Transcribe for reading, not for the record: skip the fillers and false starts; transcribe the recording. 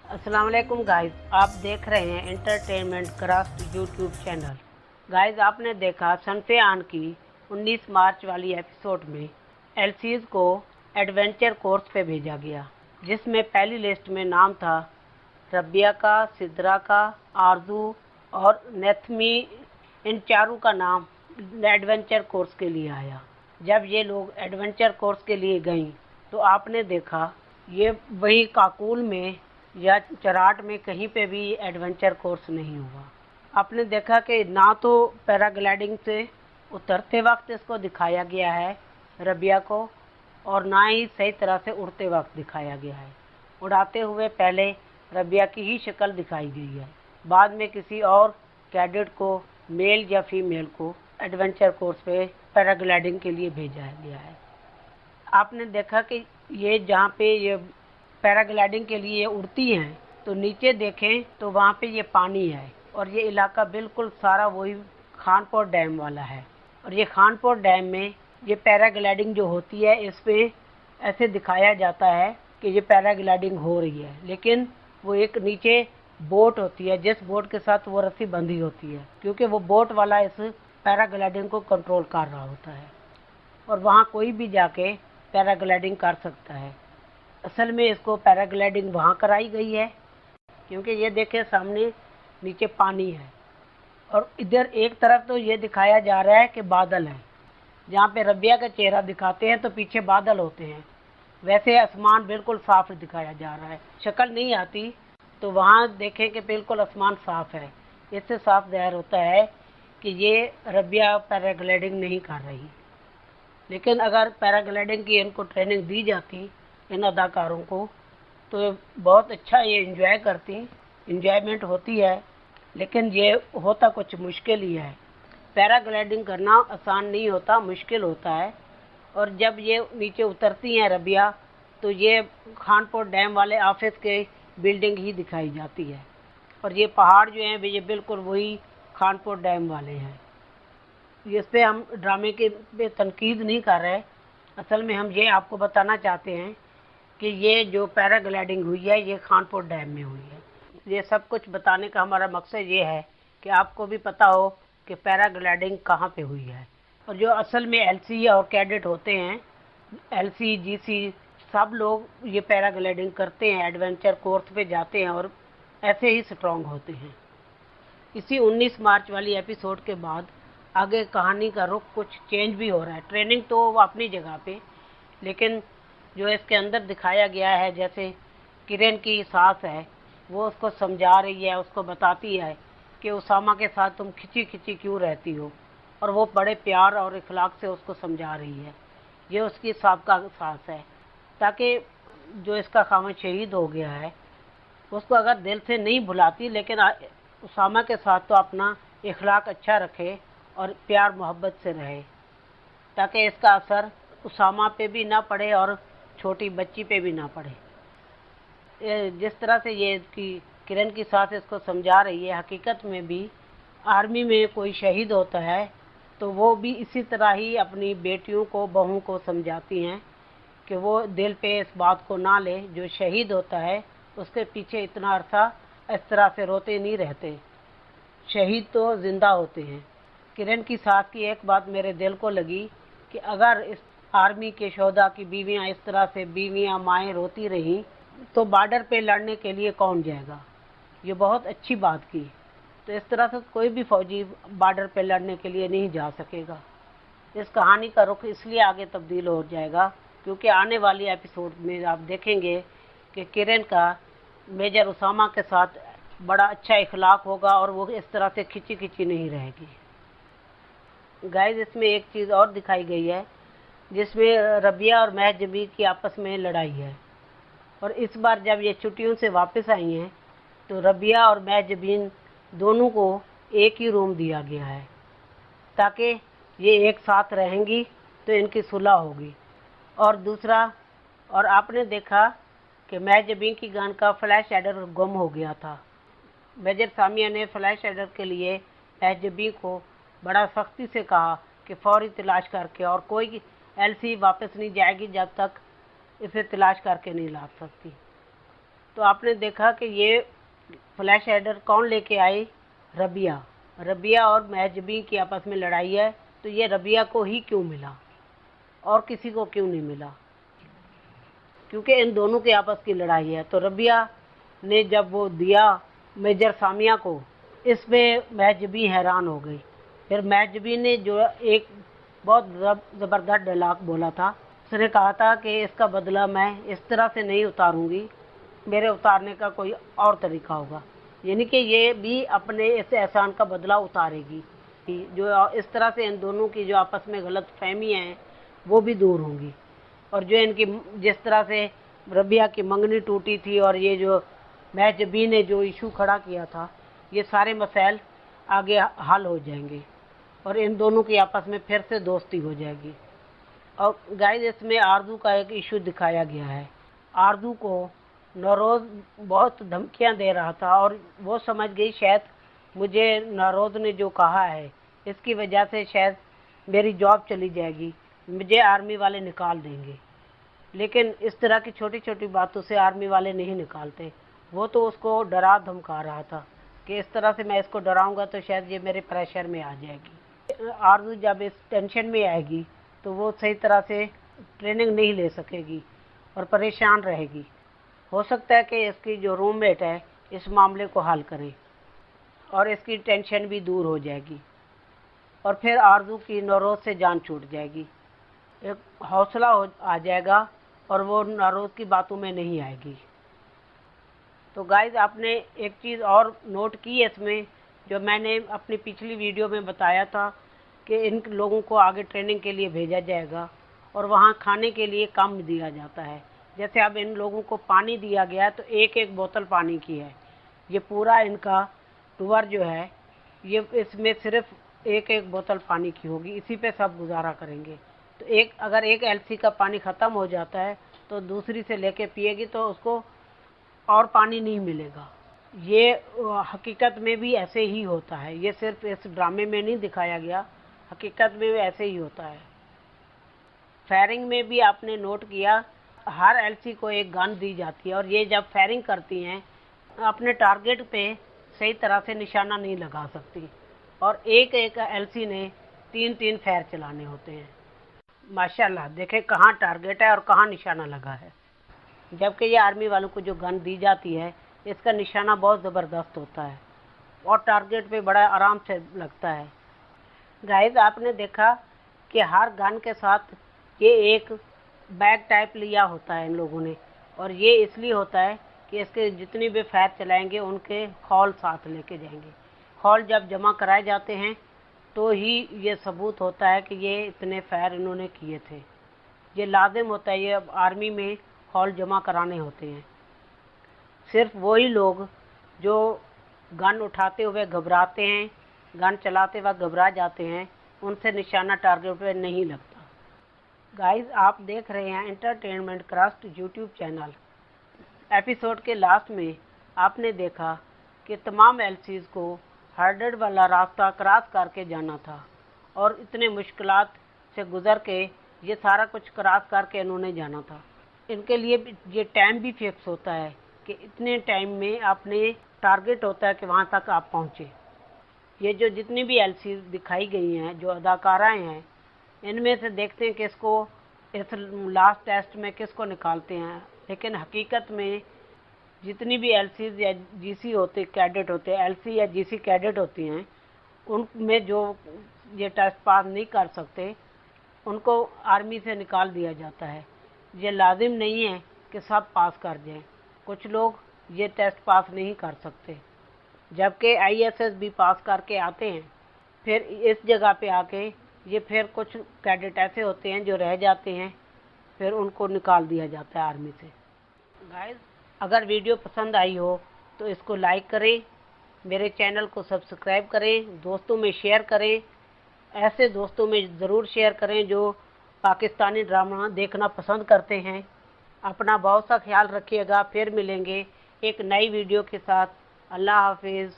अस्सलाम वालेकुम गाइस, आप देख रहे हैं entertainment craft YouTube channel. Guys, आपने देखा सनफे आन की 19 मार्च वाली एपिसोड में एलसीज को एडवेंचर कोर्स पे भेजा गया, जिसमें पहली लिस्ट में नाम था रबिया का, सिद्रा का, आरजू और नेथमी। इन चारों का नाम एडवेंचर कोर्स के लिए आया। जब ये लोग एडवेंचर कोर्स के लिए गईं तो आपने देखा ये वही काकुल में या चराट में कहीं पे भी एडवेंचर कोर्स नहीं हुआ। आपने देखा कि ना तो पैराग्लाइडिंग से उतरते वक्त इसको दिखाया गया है रबिया को, और ना ही सही तरह से उड़ते वक्त दिखाया गया है। उड़ाते हुए पहले रबिया की ही शक्ल दिखाई गई है, बाद में किसी और कैडेट को, मेल या फीमेल को, एडवेंचर कोर्स पे पैराग्लाइडिंग के लिए भेजा गया है। आपने देखा कि ये जहाँ पे ये पैराग्लाइडिंग के लिए उड़ती हैं तो नीचे देखें तो वहाँ पे ये पानी है, और ये इलाका बिल्कुल सारा वही खानपुर डैम वाला है। और ये खानपुर डैम में ये पैराग्लाइडिंग जो होती है, इस पे ऐसे दिखाया जाता है कि ये पैराग्लाइडिंग हो रही है, लेकिन वो एक नीचे बोट होती है जिस बोट के साथ वो रस्सी बंधी होती है, क्योंकि वो बोट वाला इस पैराग्लाइडिंग को कंट्रोल कर रहा होता है, और वहाँ कोई भी जाके पैराग्लाइडिंग कर सकता है। असल में इसको पैराग्लाइडिंग वहाँ कराई गई है क्योंकि ये देखें सामने नीचे पानी है, और इधर एक तरफ तो ये दिखाया जा रहा है कि बादल है। जहाँ पे रबिया का चेहरा दिखाते हैं तो पीछे बादल होते हैं, वैसे आसमान बिल्कुल साफ दिखाया जा रहा है। शक्ल नहीं आती तो वहाँ देखें कि बिल्कुल आसमान साफ है। इससे साफ ज़ाहिर होता है कि ये रबिया पैराग्लाइडिंग नहीं कर रही। लेकिन अगर पैराग्लाइडिंग की इनको ट्रेनिंग दी जाती इन अदाकारों को तो बहुत अच्छा ये इंजॉय करती, इंजॉयमेंट होती है। लेकिन ये होता कुछ मुश्किल ही है। पैराग्लाइडिंग करना आसान नहीं होता, मुश्किल होता है। और जब ये नीचे उतरती हैं रबिया तो ये खानपुर डैम वाले ऑफिस के बिल्डिंग ही दिखाई जाती है, और ये पहाड़ जो हैं ये बिल्कुल वही खानपुर डैम वाले हैं। इस पे हम ड्रामे के पे तनकीद नहीं कर रहे, असल में हम ये आपको बताना चाहते हैं कि ये जो पैराग्लाइडिंग हुई है ये खानपुर डैम में हुई है। ये सब कुछ बताने का हमारा मकसद ये है कि आपको भी पता हो कि पैराग्लाइडिंग कहाँ पे हुई है। और जो असल में एलसी और कैडेट होते हैं, एलसी जीसी, सब लोग ये पैराग्लाइडिंग करते हैं, एडवेंचर कोर्स पे जाते हैं और ऐसे ही स्ट्रांग होते हैं। इसी 19 मार्च वाली एपिसोड के बाद आगे कहानी का रुख कुछ चेंज भी हो रहा है। ट्रेनिंग तो अपनी जगह पे, लेकिन जो इसके अंदर दिखाया गया है, जैसे किरण की सास है, वो उसको समझा रही है, उसको बताती है कि उसामा के साथ तुम खिंची खिंची क्यों रहती हो, और वो बड़े प्यार और इखलाक से उसको समझा रही है। ये उसकी साबका सास है, ताकि जो इसका खामन शहीद हो गया है उसको अगर दिल से नहीं भुलाती, लेकिन उसामा के साथ तो अपना इखलाक अच्छा रखे और प्यार मोहब्बत से रहे, ताकि इसका असर उसामा पे भी ना पड़े और छोटी बच्ची पे भी ना पड़े। जिस तरह से ये कि किरण की सास इसको समझा रही है, हकीकत में भी आर्मी में कोई शहीद होता है तो वो भी इसी तरह ही अपनी बेटियों को, बहू को समझाती हैं कि वो दिल पे इस बात को ना ले, जो शहीद होता है उसके पीछे इतना अरसा इस तरह से रोते नहीं रहते, शहीद तो जिंदा होते हैं। किरण की सास की एक बात मेरे दिल को लगी कि अगर इस आर्मी के शोहदा की बीवियां इस तरह से, बीवियां माएँ रोती रहीं, तो बॉर्डर पे लड़ने के लिए कौन जाएगा। ये बहुत अच्छी बात की। तो इस तरह से कोई भी फौजी बॉर्डर पे लड़ने के लिए नहीं जा सकेगा। इस कहानी का रुख इसलिए आगे तब्दील हो जाएगा क्योंकि आने वाली एपिसोड में आप देखेंगे कि किरण का मेजर उसामा के साथ बड़ा अच्छा इखलाक होगा और वो इस तरह से खिंची खिंची नहीं रहेगी। गाइस, इसमें एक चीज़ और दिखाई गई है जिसमें रबिया और महजबी की आपस में लड़ाई है। और इस बार जब ये छुट्टियों से वापस आई हैं तो रबिया और महजबीन दोनों को एक ही रूम दिया गया है, ताकि ये एक साथ रहेंगी तो इनकी सुलह होगी। और दूसरा, और आपने देखा कि महजबीन की गन का फ्लैश एडर गुम हो गया था। मेजर सामिया ने फ्लैश एडर के लिए महजबीन को बड़ा सख्ती से कहा कि फौरी तलाश करके, और कोई एलसी वापस नहीं जाएगी जब तक इसे तलाश करके नहीं ला सकती। तो आपने देखा कि ये फ्लैश हेडर कौन लेके आई? रबिया और महजबी की आपस में लड़ाई है, तो ये रबिया को ही क्यों मिला और किसी को क्यों नहीं मिला? क्योंकि इन दोनों की आपस की लड़ाई है। तो रबिया ने जब वो दिया मेजर सामिया को, इसमें महजबी हैरान हो गई। फिर महजबी ने जो एक बहुत ज़बरदस्त डायलॉग बोला था, उसने कहा था कि इसका बदला मैं इस तरह से नहीं उतारूंगी, मेरे उतारने का कोई और तरीका होगा। यानी कि ये भी अपने इस एहसान का बदला उतारेगी, जो इस तरह से इन दोनों की जो आपस में गलत फहमियाँ हैं वो भी दूर होंगी। और जो इनकी जिस तरह से रबिया की मंगनी टूटी थी और ये जो महजबी ने जो इशू खड़ा किया था, ये सारे मसाइल आगे हल हो जाएंगे और इन दोनों की आपस में फिर से दोस्ती हो जाएगी। और गाइस, इसमें आरजू का एक इशू दिखाया गया है। आरजू को नौरोज़ बहुत धमकियां दे रहा था और वो समझ गई शायद मुझे नौरोज़ ने जो कहा है इसकी वजह से शायद मेरी जॉब चली जाएगी, मुझे आर्मी वाले निकाल देंगे। लेकिन इस तरह की छोटी छोटी बातों से आर्मी वाले नहीं निकालते। वो तो उसको डरा धमका रहा था कि इस तरह से मैं इसको डराऊंगा तो शायद ये मेरे प्रेशर में आ जाएगी। आरजू जब इस टेंशन में आएगी तो वो सही तरह से ट्रेनिंग नहीं ले सकेगी और परेशान रहेगी। हो सकता है कि इसकी जो रूममेट है इस मामले को हल करे और इसकी टेंशन भी दूर हो जाएगी और फिर आरजू की नौरोज़ से जान छूट जाएगी, एक हौसला आ जाएगा और वो नौरोज़ की बातों में नहीं आएगी। तो गाइस, आपने एक चीज़ और नोट की है इसमें, जो मैंने अपनी पिछली वीडियो में बताया था कि इन लोगों को आगे ट्रेनिंग के लिए भेजा जाएगा और वहाँ खाने के लिए कम दिया जाता है। जैसे अब इन लोगों को पानी दिया गया है तो एक एक बोतल पानी की है। ये पूरा इनका टूर जो है ये इसमें सिर्फ एक एक बोतल पानी की होगी, इसी पे सब गुजारा करेंगे। तो अगर एक एलसी का पानी ख़त्म हो जाता है तो दूसरी से लेके पिएगी तो उसको और पानी नहीं मिलेगा। ये हकीकत में भी ऐसे ही होता है, ये सिर्फ इस ड्रामे में नहीं दिखाया गया, हकीकत में भी ऐसे ही होता है। फायरिंग में भी आपने नोट किया, हर एलसी को एक गन दी जाती है और ये जब फायरिंग करती हैं अपने टारगेट पे सही तरह से निशाना नहीं लगा सकती और एक एक एलसी ने 3-3 फायर चलाने होते हैं। माशाल्लाह, देखें कहाँ टारगेट है और कहाँ निशाना लगा है। जबकि ये आर्मी वालों को जो गन दी जाती है इसका निशाना बहुत ज़बरदस्त होता है और टारगेट पे बड़ा आराम से लगता है। गाइस, आपने देखा कि हर गन के साथ ये एक बैग टाइप लिया होता है इन लोगों ने, और ये इसलिए होता है कि इसके जितनी भी फायर चलाएंगे उनके खौल साथ लेके जाएंगे। खौल जब जमा कराए जाते हैं तो ही ये सबूत होता है कि ये इतने फायर इन्होंने किए थे। ये लाजिम होता है, ये अब आर्मी में खौल जमा कराने होते हैं। सिर्फ वही लोग जो गन उठाते हुए घबराते हैं, गन चलाते वक्त घबरा जाते हैं, उनसे निशाना टारगेट पे नहीं लगता। गाइस, आप देख रहे हैं entertainment craft YouTube channel. Episode के लास्ट में आपने देखा कि तमाम एलसीज को हार्डेड वाला रास्ता क्रॉस करके जाना था और इतने मुश्किलात से गुज़र के ये सारा कुछ क्रॉस करके इन्होंने जाना था। इनके लिए ये टाइम भी फिक्स होता है कि इतने टाइम में आपने टारगेट होता है कि वहाँ तक आप पहुँचे। ये जो जितनी भी एलसी दिखाई गई हैं, जो अदाकाराएँ हैं, इनमें से देखते हैं किसको इस लास्ट टेस्ट में किसको निकालते हैं। लेकिन हकीकत में जितनी भी एलसीज या जीसी होते कैडेट होते हैं, एलसी या जीसी कैडेट होती हैं, उनमें जो ये टेस्ट पास नहीं कर सकते उनको आर्मी से निकाल दिया जाता है। ये लाजिम नहीं है कि सब पास कर जाएं, कुछ लोग ये टेस्ट पास नहीं कर सकते, जबकि आईएसएस भी पास करके आते हैं। फिर इस जगह पे आके ये फिर कुछ कैडेट ऐसे होते हैं जो रह जाते हैं, फिर उनको निकाल दिया जाता है आर्मी से। गाइस, अगर वीडियो पसंद आई हो तो इसको लाइक करें, मेरे चैनल को सब्सक्राइब करें, दोस्तों में शेयर करें। ऐसे दोस्तों में ज़रूर शेयर करें जो पाकिस्तानी ड्रामा देखना पसंद करते हैं। अपना बहुत सा ख्याल रखिएगा। फिर मिलेंगे एक नई वीडियो के साथ। अल्लाह हाफिज़।